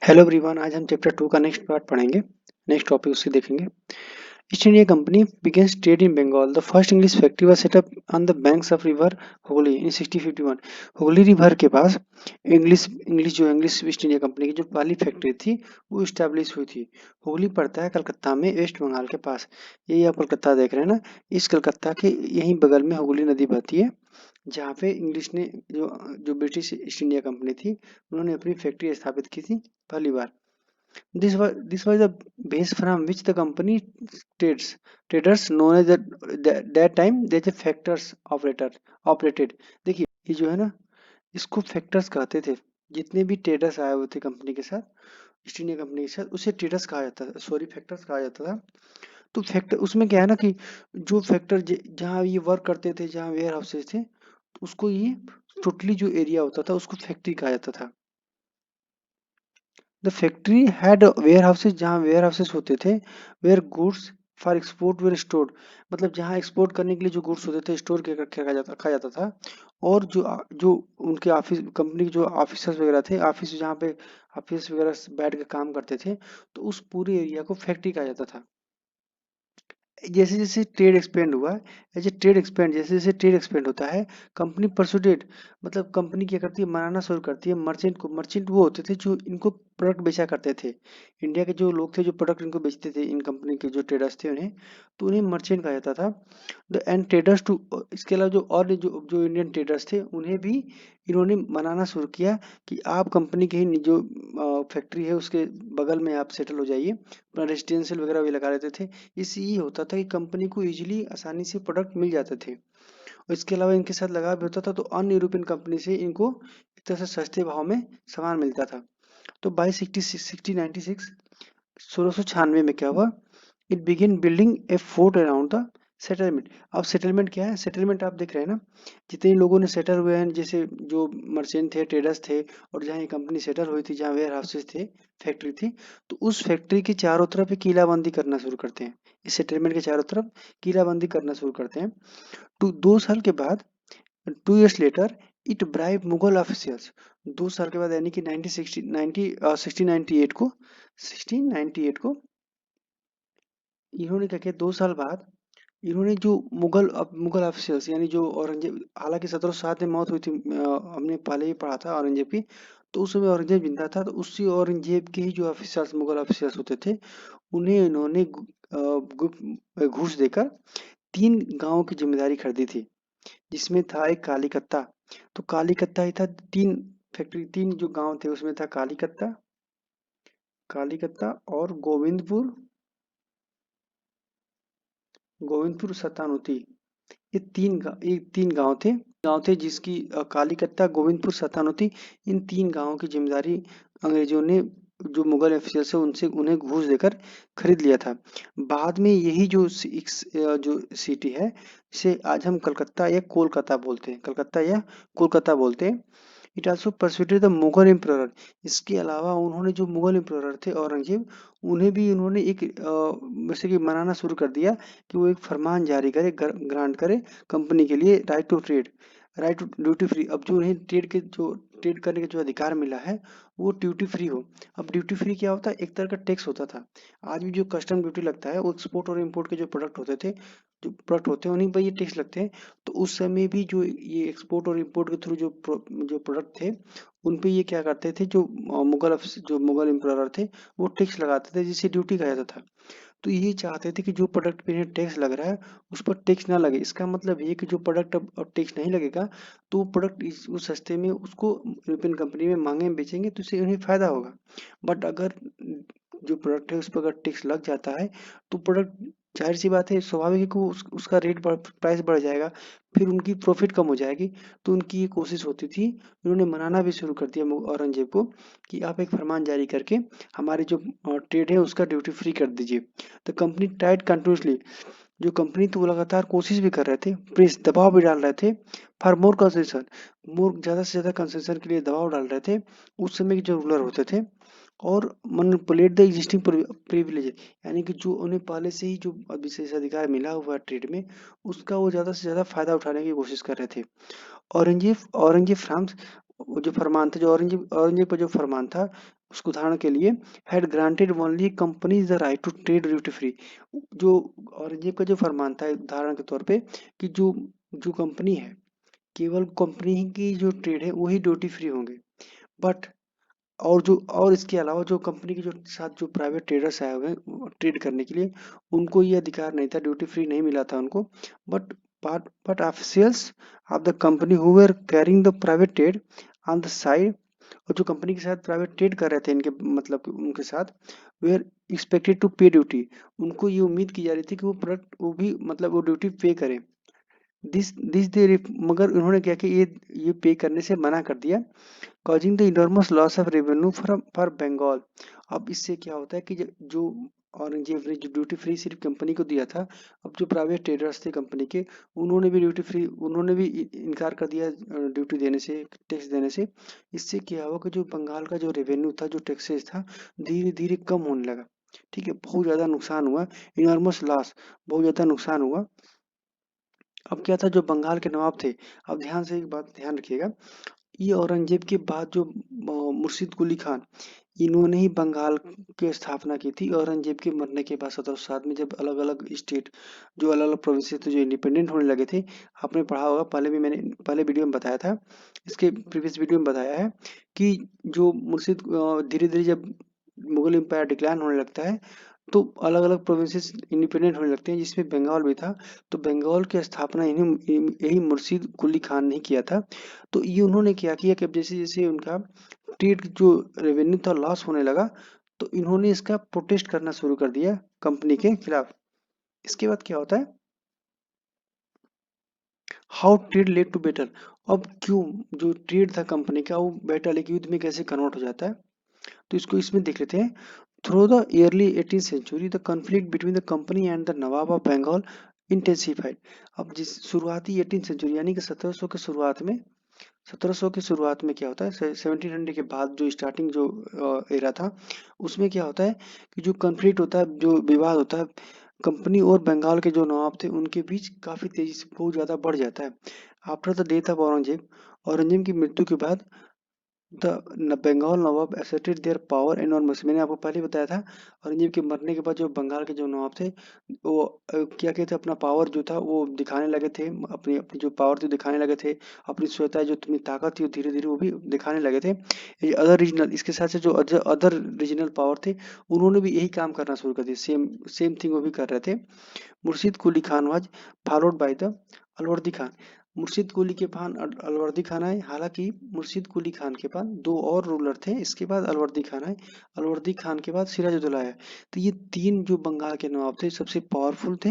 Hello everyone, आज हम chapter 2 का नेक्स्ट पार्ट पढ़ेंगे। नेक्स्ट टॉपिक उससे देखेंगे। East India Company began trade in Bengal. The first English factory was set up on the banks of river Hooghly in 1651। Hooghly river के पास English East India Company की जो पहली फैक्ट्री थी वो इस्टेब्लिश हुई थी। हुगली पड़ता है कलकत्ता में, वेस्ट बंगाल के पास। यही आप कलकत्ता देख रहे हैं ना, इस कलकत्ता के यहीं बगल में हुगली नदी बहती है, जहाँ पे इंग्लिश ने जो जो ब्रिटिश ईस्ट इंडिया कंपनी थी उन्होंने अपनी फैक्ट्री स्थापित की थी पहली बार। This was the base from which the company traders known as that time they the factors operated। देखिए ये जो है ना, इसको फैक्टर्स कहते थे। जितने भी ट्रेडर्स आए हुए थे कंपनी के साथ, ईस्ट इंडिया कंपनी के साथ, उसे ट्रेडर्स कहा जाता था, सॉरी फैक्टर्स कहा जाता था। तो फैक्टर उसमें क्या है ना कि जो फैक्टर जहाँ ये वर्क करते थे, जहाँ वेयर हाउसेज थे, उसको ये टोटली जो एरिया होता था उसको फैक्ट्री कहा जाता था। The factory had warehouses, जहाँ वेयर हाउसेज होते थे, where goods for export were stored. मतलब जहाँ एक्सपोर्ट करने के लिए जो गुड्स होते थे स्टोर रखा जाता था। और जो उनके ऑफिस कंपनी के जो ऑफिसर्स वगैरह थे, ऑफिस जहाँ पे ऑफिस वगैरह बैठ के काम करते थे, तो उस पूरे एरिया को फैक्ट्री कहा जाता था। जैसे जैसे ट्रेड एक्सपेंड हुआ, जैसे जैसे ट्रेड एक्सपेंड होता है, कंपनी परसुडेड, मतलब कंपनी क्या करती है, मनाना शुरू करती है मर्चेंट को। मर्चेंट वो होते थे जो इनको प्रोडक्ट बेचा करते थे। इंडिया के जो लोग थे जो प्रोडक्ट इनको बेचते थे, इन कंपनी के जो ट्रेडर्स थे उन्हें, तो उन्हें मर्चेंट कहा जाता था। द एंड ट्रेडर्स टू, इसके अलावा जो और जो जो इंडियन ट्रेडर्स थे उन्हें भी इन्होंने मनाना शुरू किया कि आप कंपनी के ही जो फैक्ट्री है उसके बगल में आप सेटल हो जाइए। अपना रेजिडेंशियल वगैरह भी लगा लेते थे। इससे ये होता था कि कंपनी को इजीली आसानी से प्रोडक्ट मिल जाते थे। और इसके अलावा इनके साथ लगाव भी होता था, तो अन्य यूरोपियन कंपनी से इनको एक तरह से सस्ते भाव में सामान मिलता था। तो बाई 1696, 1696 में क्या हुआ, it begin building A fort around the settlement. अब सेटलमेंट क्या है, सेटलमेंट आप देख रहे हैं ना, जितने लोगों ने सेटल हुए हैं, जैसे जो मर्चेंट थे, ट्रेडर्स थे, और जहाँ ये कंपनी सेटल हुई थी, जहाँ वेयर हाउसेज थे, फैक्ट्री थी, तो उस फैक्ट्री के चारों तरफ ये किलाबंदी करना शुरू करते हैं। इस सेटलमेंट के चारों तरफ किलाबंदी करना शुरू करते हैं। तो 2 साल के बाद, 2 years later, it bribe Mughal officials. 2 साल के बाद यानी कि 1698 को इन्होंने क्या किया, 2 साल बाद इन्होंने जो मुगल ऑफिसर्स, यानी जो औरंगजेब, हालांकि 1707 में मौत हुई थी, हमने पहले ही पढ़ा था औरंगजेब की। तो उस समय औरंगजेब जिंदा था, तो उसी औरंगजेब के ही जो ऑफिसर्स, मुगल ऑफिसर्स होते थे, उन्हें इन्होंने घूस देकर 3 गांवों की जिम्मेदारी खरीदी थी, जिसमें था एक कालीकत्ता। तो कालीकत्ता ही था, 3 जो गांव थे उसमें था कालीकत्ता, कालीकत्ता और गोविंदपुर सतानुती। ये 3 गांव थे जिसकी कालीकत्ता, गोविंदपुर, सतानुती, इन 3 गांवों की जिम्मेदारी अंग्रेजों ने, जो मुगल ऑफिसर्स है उनसे, उन्हें घूस देकर खरीद लिया था। बाद में यही जो सिटी है, इसे आज हम कलकत्ता या कोलकाता बोलते हैं। इट आल्सो परsuaded द मुगल एम्परर। इसके अलावा उन्होंने जो मुगल एम्परर थे औरंगजेब, उन्हें भी उन्होंने एक जैसे कि मनाना शुरू कर दिया कि वो एक फरमान जारी करे, ग्रांट करे कंपनी के लिए, राइट टू ड्यूटी फ्री। अब जो उन्हें ट्रेड करने का जो अधिकार मिला है वो ड्यूटी फ्री हो। अब ड्यूटी फ्री क्या होता है, एक तरह का टैक्स होता था। आज भी जो कस्टम ड्यूटी लगता है वो एक्सपोर्ट और इम्पोर्ट के जो प्रोडक्ट होते थे, उन्हीं पर ये टैक्स लगते हैं। तो उस समय भी जो ये एक्सपोर्ट और इंपोर्ट के थ्रू जो प्रोडक्ट थे, उन पे ये क्या करते थे, जो मुगल एम्परर थे, वो टैक्स लगाते थे, जिसे ड्यूटी कहा जाता था। तो ये चाहते थे कि जो प्रोडक्ट पे इन्हें टैक्स लग रहा है उस पर टैक्स ना लगे। इसका मतलब ये कि जो प्रोडक्ट अब टैक्स नहीं लगेगा, तो वो प्रोडक्ट वो सस्ते में उसको यूरोपियन कंपनी में महंगे में बेचेंगे, तो इससे उन्हें फायदा होगा। बट अगर जो प्रोडक्ट है उस पर अगर टैक्स लग जाता है, तो प्रोडक्ट, जाहिर सी बात है, स्वाभाविक है कि उसका प्राइस बढ़ जाएगा, फिर उनकी प्रॉफिट कम हो जाएगी। तो उनकी ये कोशिश होती थी, उन्होंने मनाना भी शुरू कर दिया औरंगजेब को कि आप एक फरमान जारी करके हमारे जो ट्रेड है उसका ड्यूटी फ्री कर दीजिए। तो कंपनी टाइट कंटिन्यूसली, जो कंपनी थी वो लगातार कोशिश भी कर रहे थे, प्रेस दबाव भी डाल रहे थे, फॉर मोर कंसेशन, मोर ज़्यादा से ज़्यादा कंसेशन के लिए दबाव डाल रहे थे उस समय के जो रूलर होते थे। और मैनिपुलेट द एग्जिस्टिंग प्रिविलेज, यानी कि जो उन्हें पहले से ही जो विशेष अधिकार मिला हुआ है ट्रेड में, उसका वो ज़्यादा से ज़्यादा फायदा उठाने की कोशिश कर रहे थे। औरंगजेब औरंगजेब फ्रांस, वो जो फरमान था, जो औरंगजेब औरंगजेब का जो फरमान था, उसको उदाहरण के लिए had granted only companies the right to trade duty free. जो औरंगजेब का जो फरमान था उदाहरण के तौर पे कि जो जो कंपनी है केवल कंपनी की जो ट्रेड है वही ड्यूटी फ्री होंगे, बट और इसके अलावा जो कंपनी के जो साथ जो प्राइवेट ट्रेडर्स आए हुए हैं ट्रेड करने के लिए उनको ये अधिकार नहीं था, ड्यूटी फ्री नहीं मिला था उनको। But but officials of the company who were carrying the private trade on the side, और जो कंपनी के साथ प्राइवेट ट्रेड कर रहे थे इनके मतलब कि उनके साथ वेयर एक्सपेक्टेड टू पे ड्यूटी, उनको ये उम्मीद की जा रही थी कि वो प्रोडक्ट वो भी मतलब वो ड्यूटी पे करें। दिस दिस दे मगर उन्होंने क्या कि ये पे करने से मना कर दिया, causing the enormous loss of revenue for Bengal. अब इससे क्या होता है कि जो औरंगजेब ने जो ड्यूटी फ्री सिर्फ कंपनी को दिया था, अब जो प्राइवेट ट्रेडर्स थे कंपनी के उन्होंने भी ड्यूटी फ्री उन्होंने भी इनकार कर दिया ड्यूटी देने से, टैक्स देने से। इससे क्या हुआ कि जो बंगाल का जो रेवेन्यू था, जो टैक्सेस था, धीरे धीरे कम होने लगा। ठीक है, बहुत ज्यादा नुकसान हुआ, इनॉर्मस लॉस, बहुत ज्यादा नुकसान हुआ। अब क्या था, जो बंगाल के नवाब थे, अब ध्यान से एक बात ध्यान रखिएगा, ये औरंगजेब के बाद जो मुर्शिद कुली खान, इन्होंने ही बंगाल की स्थापना की थी। औरंगजेब के मरने के बाद 1707 में जब अलग अलग स्टेट जो अलग अलग प्रोविंसेस थे जो इंडिपेंडेंट होने लगे थे, आपने पढ़ा होगा, पहले भी मैंने पहले वीडियो में बताया था, इसके प्रीवियस वीडियो में बताया है कि जो मुर्शिद धीरे धीरे जब मुगल एम्पायर डिक्लाइन होने लगता है तो अलग अलग प्रोविंसेस इंडिपेंडेंट होने लगते हैं, जिसमें बंगाल भी था। तो बंगाल की स्थापना यही मुर्शिद कुली खान ने किया था। तो ये उन्होंने क्या किया कि अब जैसे जैसे उनका ट्रेड जो रेवेन्यू था लॉस होने लगा, तो इन्होंने इसका प्रोटेस्ट करना शुरू कर दिया कंपनी के खिलाफ। इसके बाद क्या होता है, how trade led to better. अब क्यों जो ट्रेड था कंपनी का वो बेटर लेके युद्ध में कैसे कन्वर्ट हो जाता है, तो इसको इसमें देख लेते हैं। Through the early 18th century, the conflict between the company and the Nawab of Bengal intensified। अब जिस शुरुआती 18th सेंचुरी यानी कि 1700 के शुरुआत में, 1700 की शुरुआत में क्या होता है, 1700 के बाद जो स्टार्टिंग जो एरा था उसमें क्या होता है कि जो कन्फ्लिक्ट होता है, जो विवाद होता है कंपनी और बंगाल के जो नवाब थे उनके बीच काफी तेजी से बहुत ज्यादा बढ़ जाता है। After the death of Aurangzeb, Aurangzeb की मृत्यु के बाद the Bengal Nawab asserted their power enormous। मैंने आपको पहले बताया था औरंगजेब के मरने के बाद जो बंगाल के जो नवाब थे वो क्या कहते अपना पावर जो था वो दिखाने लगे थे, अपनी अपनी जो पावर थी दिखाने लगे थे, अपनी स्वता जो अपनी ताकत थी वो धीरे धीरे वो भी दिखाने लगे थे। ये अदर रीजनल, इसके साथ साथ जो अदर रीजनल पावर थे उन्होंने भी यही काम करना शुरू कर दिया, सेम सेम थिंग वो भी कर रहे थे। Murshid Quli Khan was followed by the Alivardi Khan. Murshid Quli के बाद अलवर्दी खान आए। हालांकि मुर्शिद कुली खान के बाद दो और रूलर थे, इसके बाद अलवर्दी खान आए, अलवर्दी खान के बाद सिराजुद्दौला आया। तो ये तीन जो बंगाल के नवाब थे सबसे पावरफुल थे।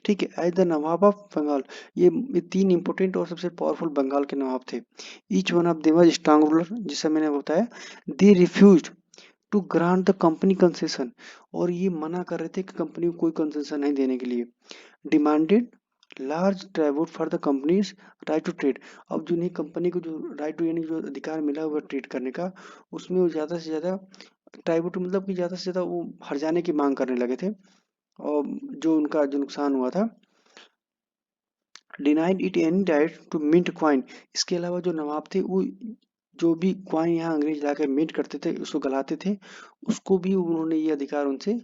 ठीक है, as the Nawab of Bengal, ये तीन इंपोर्टेंट और सबसे पावरफुल बंगाल के नवाब थे। Each one of them was strong ruler, जिसे मैंने बताया। They refused to grant the company concession, और ये मना कर रहे थे कि कंपनी को कोई कंसेशन नहीं देने के लिए। Demanded large tribute for the company's right to trade. अब जो नहीं कंपनी को जो राइट टू यानी जो अधिकार मिला हुआ ट्रेड करने का, उसमें वो ज्यादा से ज्यादा ट्राइब्यूट मतलब कि ज्यादा से ज्यादा वो हर्जाने की मांग करने लगे थे, और जो उनका जो नुकसान हुआ था। Denied it any right to mint coin. इसके अलावा जो नवाब थे वो जो भी क्वाइन यहाँ अंग्रेज लाकर मिंट करते थे, उसको गलाते थे, उसको भी उन्होंने ये अधिकार उनसे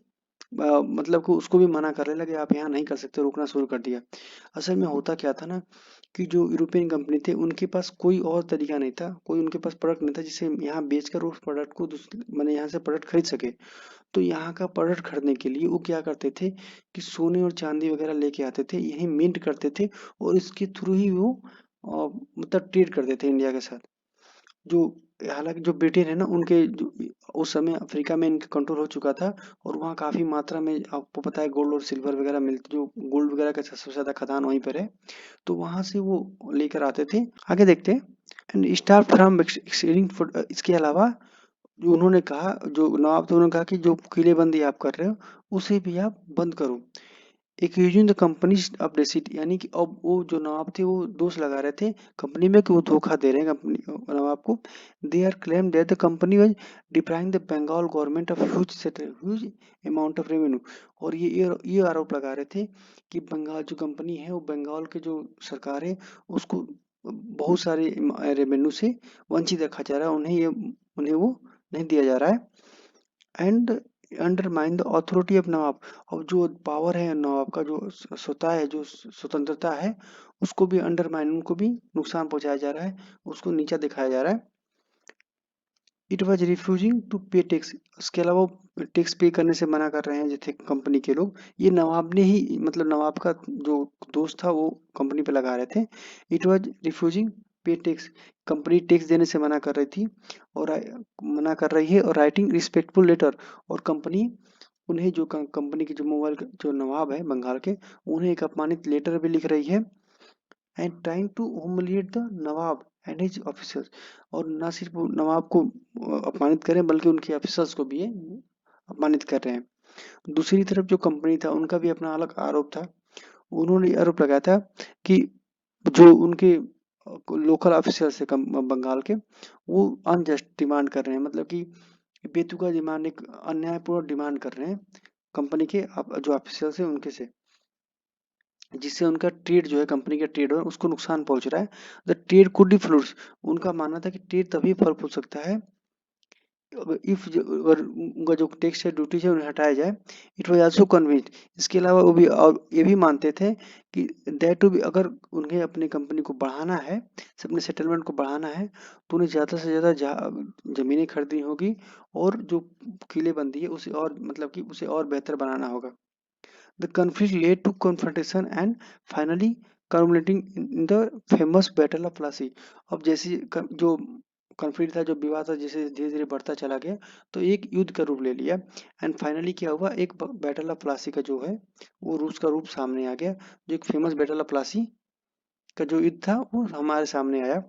मतलब कि उसको भी मना करने लगे, आप यहाँ नहीं कर सकते, रोकना शुरू कर दिया। असल में होता क्या था ना कि जो यूरोपियन कंपनी थे उनके पास कोई और तरीका नहीं था, कोई उनके पास प्रोडक्ट नहीं था जिसे यहाँ बेचकर उस प्रोडक्ट को मैंने यहाँ से प्रोडक्ट खरीद सके। तो यहाँ का प्रोडक्ट खरीदने के लिए वो क्या करते थे कि सोने और चांदी वगैरह लेके आते थे, यही मिंट करते थे, और इसके थ्रू ही वो मतलब ट्रेड करते थे इंडिया के साथ। जो हालांकि जो ब्रिटेन है ना उनके उस समय अफ्रीका में इनका कंट्रोल हो चुका था, और वहाँ काफी मात्रा में आपको पता है गोल्ड और सिल्वर वगैरह मिलते, जो गोल्ड वगैरह का सबसे ज्यादा खदान वहीं पर है, तो वहां से वो लेकर आते थे। आगे देखते हैं। एंड स्टार्ट फ्रॉम एक्सceeding इसके अलावा जो उन्होंने कहा, जो नवाब थे उन्होंने कहा कि जो किलेबंदी आप कर रहे हो उसे भी आप बंद करो। Accusing the companies of deceit, यानी कि अब वो जो नवाब थे वो दोष लगा रहे थे कंपनी में कि वो धोखा दे रहे हैं कंपनी नवाब को। They are claim that the company was depriving the Bengal government of huge amount of revenue. और ये आरोप लगा रहे थे कि बंगाल जो कंपनी है वो बंगाल के जो सरकार है उसको बहुत सारे रेवेन्यू से वंचित रखा जा रहा है, उन्हें वो नहीं दिया जा रहा है। And undermine the authority of nawab, और जो पावर है नवाब का, जो स्वतः है, जो स्वतंत्रता है, उसको भी अंडरमाइन, उनको भी नुकसान पहुंचाया जा रहा है, उसको नीचा दिखाया जा रहा है। इट वॉज रिफ्यूजिंग टू पे टैक्स, उसके अलावा वो टैक्स पे करने से मना कर रहे हैं जैसे कंपनी के लोग। ये नवाब ने ही, मतलब नवाब का जो दोस्त था वो कंपनी पे लगा रहे थे। इट वॉज रिफ्यूजिंग पे टैक्स, कंपनी टैक्स देने से मना कर रही थी, और मना कर रही है, और राइटिंग रिस्पेक्टफुल लेटर, और कंपनी उन्हें, जो कंपनी के जो मोबाइल जो नवाब है बंगाल के, उन्हें एक अपमानित लेटर भी लिख रही है। And trying to humiliate the Nawab and his officers, और न सिर्फ वो नवाब को अपमानित करें बल्कि उनके ऑफिसर्स को भी ये अपमानित कर रहे हैं। दूसरी तरफ जो कंपनी था उनका भी अपना अलग आरोप था। उन्होंने आरोप लगाया था कि जो उनके लोकल ऑफिसर्स है बंगाल के, वो अनजस्ट डिमांड कर रहे हैं, मतलब कि बेतुका डिमांड, एक अन्यायपूर्ण डिमांड कर रहे हैं कंपनी के जो ऑफिसर्स है उनके से, जिससे उनका ट्रेड जो है, कंपनी का ट्रेड है, उसको नुकसान पहुंच रहा है। द ट्रेड कुड फ्लोरिश, उनका मानना था कि ट्रेड तभी फल फूल सकता है इफ, अगर उनका जो टैक्स है, ड्यूटी है, उन्हें हटाया जाए। इट वाज आल्सो कन्विंस्ड, इसके अलावा वो भी और ये भी मानते थे कि दैट टू बी, अगर उन्हें अपनी कंपनी को बढ़ाना है, अपने सेटलमेंट को बढ़ाना है, तो उन्हें ज़्यादा से ज़्यादा जमीनें खरीदनी होगी, और जो किलेबंदी है उसे और, मतलब कि उसे और बेहतर बनाना होगा। The conflict led to confrontation and finally culminating in the famous Battle of Plassey। अब जैसे जो कॉन्फ्लिक्ट था, जो विवाद था, जैसे धीरे धीरे बढ़ता चला गया, तो एक युद्ध का रूप ले लिया। एंड फाइनली क्या हुआ, एक बैटल ऑफ प्लासी का जो है वो रूस का रूप सामने आ गया। जो एक फेमस बैटल ऑफ प्लासी का जो युद्ध था वो हमारे सामने आया।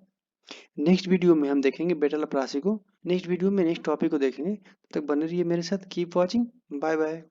नेक्स्ट वीडियो में हम देखेंगे बैटल ऑफ प्लासी को, नेक्स्ट वीडियो में नेक्स्ट टॉपिक को देखेंगे। तब तक बने रहिए मेरे साथ, कीप वॉचिंग, बाय बाय।